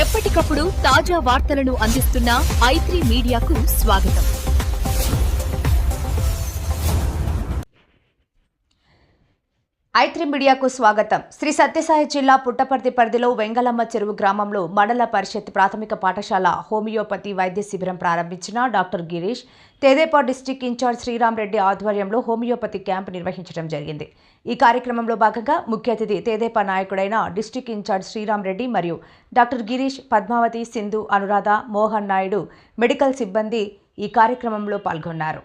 ఎప్పటికప్పుడు తాజా వార్తలను అందిస్తున్న i3 మీడియాకు స్వాగతం. i3 మీడియాకు స్వాగతం. శ్రీ సత్యసాయి జిల్లా పుట్టపర్తి పరిధిలో వెంగళమ్మ చెరువు గ్రామంలో మండల పరిషత్ ప్రాథమిక పాఠశాల హోమియోపతి వైద్య శిబిరం ప్రారంభించిన డాక్టర్ గిరీష్ తెదేపా డిస్టిక్ ఇన్ఛార్జ్ శ్రీరామ్ రెడ్డి ఆధ్వర్యంలో హోమియోపతి క్యాంపు నిర్వహించడం జరిగింది. ఈ కార్యక్రమంలో భాగంగా ముఖ్య అతిథి తెదేపా నాయకుడైన డిస్టిక్ ఇన్ఛార్జ్ శ్రీరామ్ రెడ్డి మరియు డాక్టర్ గిరీష్, పద్మావతి, సింధు, అనురాధ, మోహన్ నాయుడు మెడికల్ సిబ్బంది ఈ కార్యక్రమంలో పాల్గొన్నారు.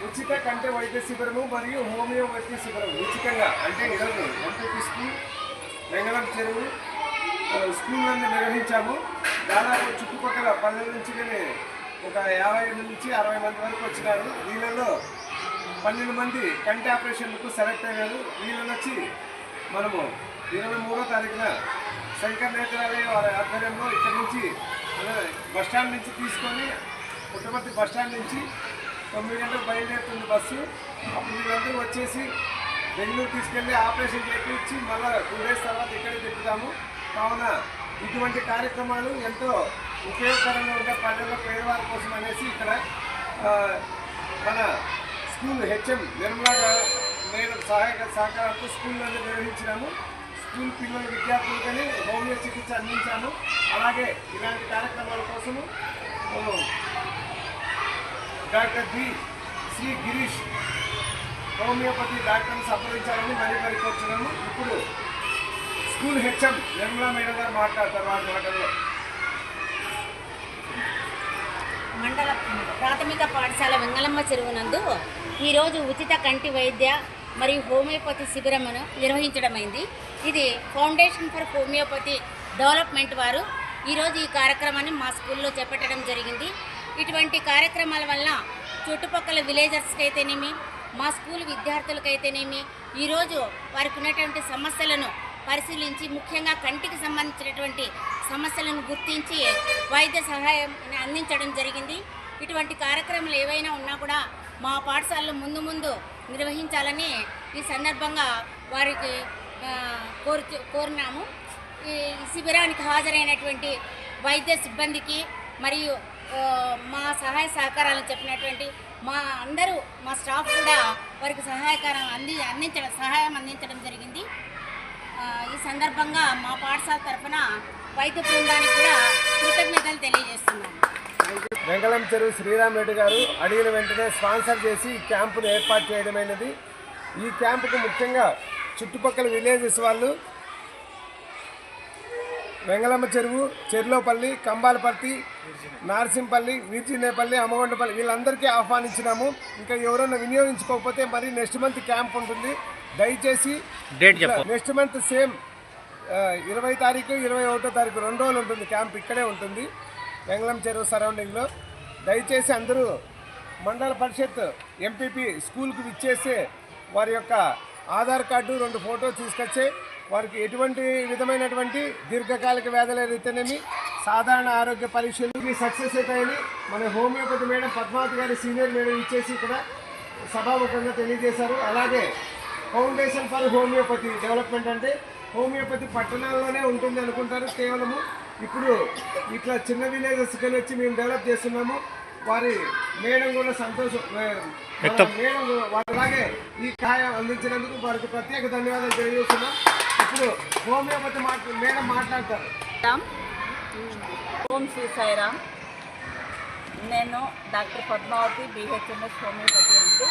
ఉచిత కంటి వైద్య శిబిరము మరియు హోమియో వైద్య శిబిరం ఉచితంగా అంటే ఈరోజు ఎంపీపీ స్కూల్ వెంగళం చెరువు స్కూళ్ళని నిర్వహించాము. దాదాపు చుట్టుపక్కల పల్లెల నుంచి ఒక 50 నుంచి 60 మంది వరకు వచ్చినారు. వీళ్ళలో 12 మంది కంటి ఆపరేషన్లకు సెలెక్ట్ అయ్యారు. వీళ్ళని వచ్చి మనము 23వ తారీఖున శంకర్ నేత్రాలయ వారి ఆధ్వర్యంలో ఇక్కడ నుంచి బస్టాండ్ నుంచి తీసుకొని పుట్టపర్తి బస్టాండ్ నుంచి 9 గంటలకు బయలుదేరుతుంది బస్సు. అప్పుడు వీళ్ళందరూ వచ్చేసి బెంగళూరు తీసుకెళ్ళి ఆపరేషన్ చేయించి మళ్ళీ 2 డేస్ తర్వాత ఇక్కడే తిప్పుతాము. కావున ఇటువంటి కార్యక్రమాలు ఎంతో ఉపయోగకరంగా ఉండే పల్లెల్లో పేదవారి కోసం అనేసి ఇక్కడ మన స్కూల్ హెచ్ఎం నిర్మలా మేడం సహకారంతో స్కూళ్ళని నిర్వహించినాము. స్కూల్ పిల్లల విద్యార్థులకని హోమియో చికిత్స అందించాము. అలాగే ఇలాంటి కార్యక్రమాల కోసము డాక్టర్ శ్రీ గిరీష్ హోమియోపతి డాక్టర్ని సంప్రదించాలని మరీ కోరుతున్నాము. ఇప్పుడు స్కూల్ హెచ్ఎం నిర్మలా మేడం గారు మాట్లాడతారు. వారి మాటల్లో మండల ప్రాథమిక పాఠశాల వెంగళమ్మ చెరువునందు ఈరోజు ఉచిత కంటి వైద్య మరియు హోమియోపతి శిబిరమును నిర్వహించడమైంది. ఇది ఫౌండేషన్ ఫర్ హోమియోపతి డెవలప్మెంట్ వారు ఈరోజు ఈ కార్యక్రమాన్ని మా స్కూల్లో చేపట్టడం జరిగింది. ఇటువంటి కార్యక్రమాల వల్ల చుట్టుపక్కల విలేజర్స్కి అయితేనేమి, మా స్కూల్ విద్యార్థులకైతేనేమి ఈరోజు వారికి ఉన్నటువంటి సమస్యలను పరిశీలించి ముఖ్యంగా కంటికి సంబంధించినటువంటి సమస్యలను గుర్తించి వైద్య సహాయం అందించడం జరిగింది. ఇటువంటి కార్యక్రమాలు ఏవైనా ఉన్నా కూడా మా పాఠశాలలో ముందు నిర్వహించాలని ఈ సందర్భంగా వారికి కోరినాము. ఈ శిబిరానికి హాజరైనటువంటి వైద్య సిబ్బందికి మరియు మా సహాయ సహకారాలు చెప్పినటువంటి మా స్టాఫ్ కూడా వారికి సహాయం అందించడం జరిగింది. ఈ సందర్భంగా మా పాఠశాల తరఫున వైద్య బృందానికి కూడా కృతజ్ఞతలు తెలియజేస్తున్నాను. వెంగళం చెరువు శ్రీరామ్ రెడ్డి గారు అడిగిన వెంటనే స్పాన్సర్ చేసి ఈ క్యాంపును ఏర్పాటు చేయడమైనది. ఈ క్యాంపుకు ముఖ్యంగా చుట్టుపక్కల విలేజెస్ వాళ్ళు వెంగళమ్మ చెరువు, చెర్లోపల్లి, కంబాలపర్తి, నార్సింపల్లి, వీర్జినేపల్లి, అమ్మగొండపల్లి వీళ్ళందరికీ ఆహ్వానించినాము. ఇంకా ఎవరైనా వినియోగించుకోకపోతే మరి నెక్స్ట్ మంత్ క్యాంప్ ఉంటుంది. దయచేసి నెక్స్ట్ మంత్ సేమ్ 20 తారీఖు 21వ తారీఖు 2 రోజులు ఉంటుంది క్యాంప్. ఇక్కడే ఉంటుంది వెంగళం చెరువు సరౌండింగ్లో. దయచేసి అందరూ మండల పరిషత్ ఎంపీపీ స్కూల్కి విచ్చేసి వారి యొక్క ఆధార్ కార్డు 2 ఫోటోలు తీసుకొచ్చే వారికి ఎటువంటి విధమైనటువంటి దీర్ఘకాలిక వ్యాధులు అయితేనేమి సాధారణ ఆరోగ్య పరీక్షలు సక్సెస్ అవుతాయని మన హోమియోపతి మేడం పద్మావతి గారి సీనియర్ మేడం ఇచ్చేసి ఇక్కడ సభాముఖంగా తెలియజేశారు. అలాగే ఫౌండేషన్ ఫర్ హోమియోపతి డెవలప్మెంట్ అంటే హోమియోపతి పట్టణాల్లోనే ఉంటుంది అనుకుంటారు. కేవలము ఇప్పుడు ఇట్లా చిన్న విలేజెస్కి వచ్చి మేము డెవలప్ చేస్తున్నాము. వారి మేడం కూడా సంతోషం మేడం అలాగే ఈ సహాయం అందించినందుకు వారికి ప్రత్యేక ధన్యవాదాలు తెలియజేస్తున్నాం. ఇప్పుడు హోమియోపతి మేడం మాట్లాడతారు. ఓం శ్రీ సాయిరామ్. నేను డాక్టర్ పద్మావతి, BHMS హోమియోపతి అండి.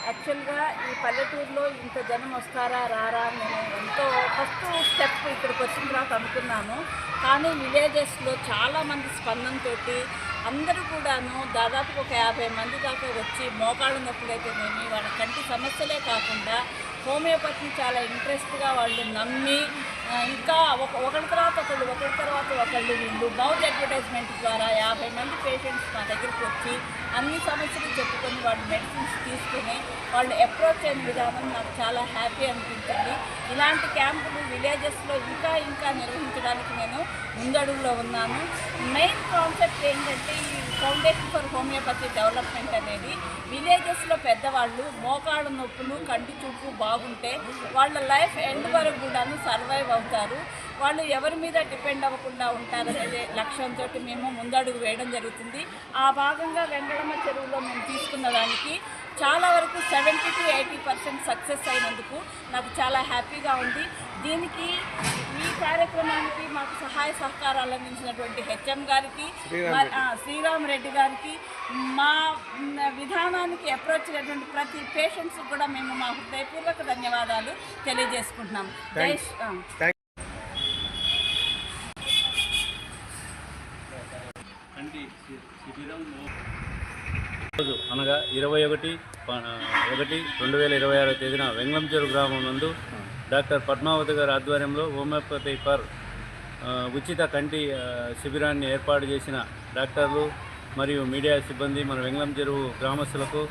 యాక్చువల్గా ఈ పల్లెటూరులో ఇంత జనం వస్తారా రారా నేను ఎంతో ఫస్ట్ స్టెప్ ఇక్కడికి వచ్చిన తర్వాత అనుకున్నాను. కానీ విలేజెస్లో చాలామంది స్పందనతో అందరూ కూడాను దాదాపు ఒక 50 మంది దాకా వచ్చి మోకాళ్ళ నొప్పులైతేనేమి వాళ్ళ కంటి సమస్యలే కాకుండా హోమియోపతిని చాలా ఇంట్రెస్ట్గా వాళ్ళు నమ్మి ఇంకా ఒకరి తర్వాత ఒకళ్ళు వీళ్ళు మౌత్ అడ్వర్టైజ్మెంట్ ద్వారా 50 మంది పేషెంట్స్ మా దగ్గరికి వచ్చి అన్ని సమస్యలు చెప్పుకొని వాళ్ళు మెడిసిన్స్ తీసుకుని వాళ్ళు అప్రోచ్ అయిన విధానం నాకు చాలా హ్యాపీ అనిపించింది. ఇలాంటి క్యాంపులు విలేజెస్లో ఇంకా నిర్వహించడానికి నేను ముందడుగులో ఉన్నాను. మెయిన్ కాన్సెప్ట్ ఏంటంటే ఈ ఫౌండేషన్ ఫర్ హోమియోపతి డెవలప్మెంట్ అనేది విలేజెస్లో పెద్దవాళ్ళు మోకాళ్ళ నొప్పులు కంటి చూపు బాగుంటే వాళ్ళ లైఫ్ ఎండ్ వరకు కూడాను సర్వైవ్ అవుతారు. వాళ్ళు ఎవరి మీద డిపెండ్ అవ్వకుండా ఉంటారనే లక్ష్యంతో మేము ముందడుగు వేయడం జరుగుతుంది. ఆ భాగంగా వెంగళమ్మ చెరువులో మేము తీసుకున్న దానికి చాలా వరకు 70 to 80% సక్సెస్ అయినందుకు నాకు చాలా హ్యాపీగా ఉంది. దీనికి ఈ కార్యక్రమానికి మాకు సహాయ సహకారాలు అందించినటువంటి హెచ్ఎం గారికి, శ్రీరామ్ రెడ్డి గారికి, మా విధానానికి అప్రోచ్ అయినటువంటి ప్రతి పేషెంట్స్ కూడా మేము మా హృదయపూర్వక ధన్యవాదాలు తెలియజేసుకుంటున్నాం. రోజు అనగా 21/1/2026 తేదీన వెంగళంచెరు గ్రామం నందు డాక్టర్ పద్మావతి గారి ఆధ్వర్యంలో హోమియోపతి ఫర్ ఉచిత కంటి శిబిరాన్ని ఏర్పాటు చేసిన డాక్టర్లు మరియు మీడియా సిబ్బంది, మన వెంగళంచెరు గ్రామస్తులకు,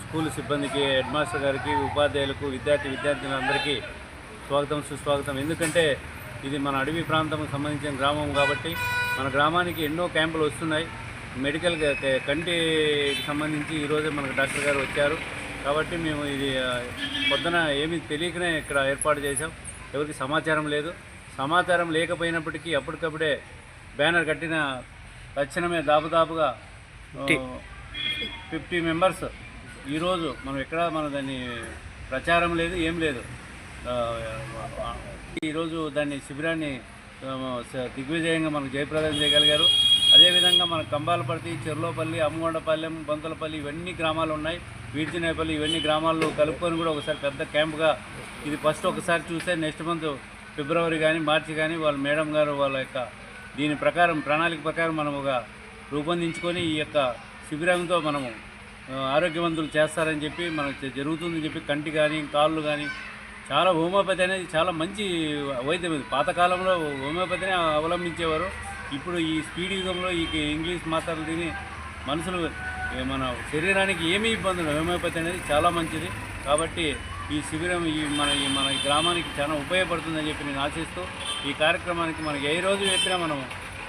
స్కూల్ సిబ్బందికి, హెడ్ మాస్టర్ గారికి, ఉపాధ్యాయులకు, విద్యార్థులందరికీ స్వాగతం సుస్వాగతం. ఎందుకంటే ఇది మన అడవి ప్రాంతంకు సంబంధించిన గ్రామం కాబట్టి మన గ్రామానికి ఎన్నో క్యాంపులు వస్తున్నాయి. మెడికల్ కంటికి సంబంధించి ఈరోజే మనకు డాక్టర్ గారు వచ్చారు కాబట్టి మేము ఇది పొద్దున ఏమీ తెలియకనే ఇక్కడ ఏర్పాటు చేశాం. ఎవరికి సమాచారం లేదు. సమాచారం లేకపోయినప్పటికీ అప్పటికప్పుడే బ్యానర్ కట్టిన తక్షణమే దాపుగా 50 మెంబర్స్ ఈరోజు మనం ఎక్కడ మన దాన్ని ప్రచారం లేదు, ఏం లేదు. ఈరోజు దాన్ని శిబిరాన్ని దిగ్విజయంగా మనకు జయప్రదం చేయగలిగారు. అదేవిధంగా మన కంబాలపర్తి, చెర్లోపల్లి, అమ్మగొండపాలెం, బొంతలపల్లి ఇవన్నీ గ్రామాలు ఉన్నాయి. వీర్చినేపల్లి ఇవన్నీ గ్రామాల్లో కలుపుకొని కూడా ఒకసారి పెద్ద క్యాంపుగా ఇది ఫస్ట్ ఒకసారి చూస్తే నెక్స్ట్ మంత్ ఫిబ్రవరి కానీ మార్చి కానీ వాళ్ళ మేడం గారు వాళ్ళ యొక్క దీని ప్రకారం ప్రణాళిక ప్రకారం మనం ఒక రూపొందించుకొని ఈ యొక్క శిబిరంతో మనము ఆరోగ్యవంతులు చేస్తారని చెప్పి మనకు జరుగుతుందని చెప్పి కంటి కానీ కాళ్ళు కానీ చాలా హోమియోపతి అనేది చాలా మంచి వైద్యం. ఇది పాతకాలంలో హోమియోపతిని అవలంబించేవారు. ఇప్పుడు ఈ స్పీడ్ యుగంలో ఈ ఇంగ్లీష్ మాత్రలు తిని మనుషులు మన శరీరానికి ఏమీ ఇబ్బందులు, హోమియోపతి అనేది చాలా మంచిది. కాబట్టి ఈ శిబిరం మన ఈ గ్రామానికి చాలా ఉపయోగపడుతుందని చెప్పి నేను ఆశిస్తూ ఈ కార్యక్రమానికి మనకి ఏ రోజు చెప్పినా మనం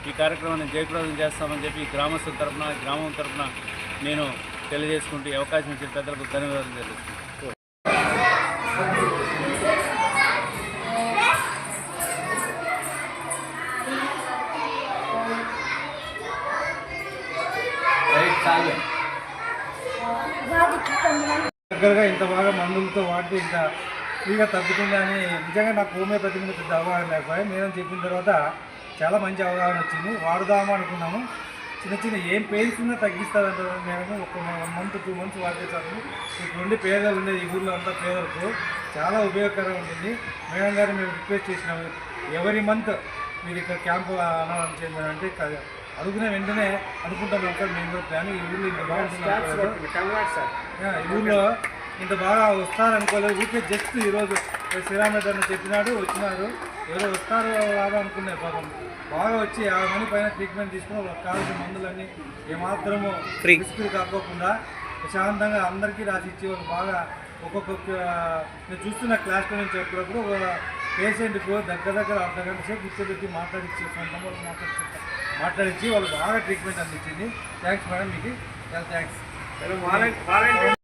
ఈ కార్యక్రమాన్ని జయప్రదం చేస్తామని చెప్పి ఈ గ్రామస్తుల తరఫున, గ్రామం తరఫున నేను తెలియజేసుకుంటూ ఈ అవకాశం ఇచ్చిన పెద్దలకు ధన్యవాదాలు తెలియజేస్తున్నాను. దగ్గరగా ఇంత బాగా మందులతో వాడితే ఇంత ఫ్రీగా తగ్గుతుందని నిజంగా నాకు హోమియోపతి మీద పెద్ద అవగాహన లేకపోయా. మేడం చెప్పిన తర్వాత చాలా మంచి అవగాహన వచ్చింది. వాడుదాము అనుకున్నాము. చిన్న ఏం పెయిన్స్ ఉన్నా తగ్గిస్తారంటారు మేడం. ఒక 1 month 2 months వాడితే చాలు. ఇప్పుడుండి పేదలు ఉండేది ఈ ఊళ్ళో అంతా పేదలకు చాలా ఉపయోగకరంగా ఉంటుంది. మేడం గారు మేము రిక్వెస్ట్ చేసినాము, ఎవరి మంత్ మీరు ఇక్కడ క్యాంపు అనౌన్స్ చేయమని అంటే అడుగునే వెంటనే అనుకుంటాం సార్ మేము కూడా ప్లాన్. ఈ ఊళ్ళో ఇంత బాగుంటున్నారు, ఈ ఊళ్ళో ఇంత బాగా వస్తారనుకోలేదు. ఊరికే జస్ట్ ఈరోజు శ్రీరామరెడ్డి అని చెప్పినాడు, వచ్చినారు. ఎవరో వస్తారు రాదు అనుకున్నారు. పాపం బాగా వచ్చి 50 మంది పైన ట్రీట్మెంట్ తీసుకుని వాళ్ళకి కావాల్సిన మందులన్నీ ఏమాత్రము రిస్కులు కాకోకుండా ప్రశాంతంగా అందరికీ రాసిచ్చి వాళ్ళు బాగా ఒక్కొక్క నేను చూస్తున్న క్లాస్లో నేను చెప్పినప్పుడు ఒక పేషెంట్కు దగ్గర అర్ధగంట సేపు కూర్చోబెట్టి మాట్లాడించి సొంతం వాళ్ళు మాట్లాడించి వాళ్ళు బాగా ట్రీట్మెంట్ అందించింది. థ్యాంక్స్ మేడం, మీకు చాలా థ్యాంక్స్.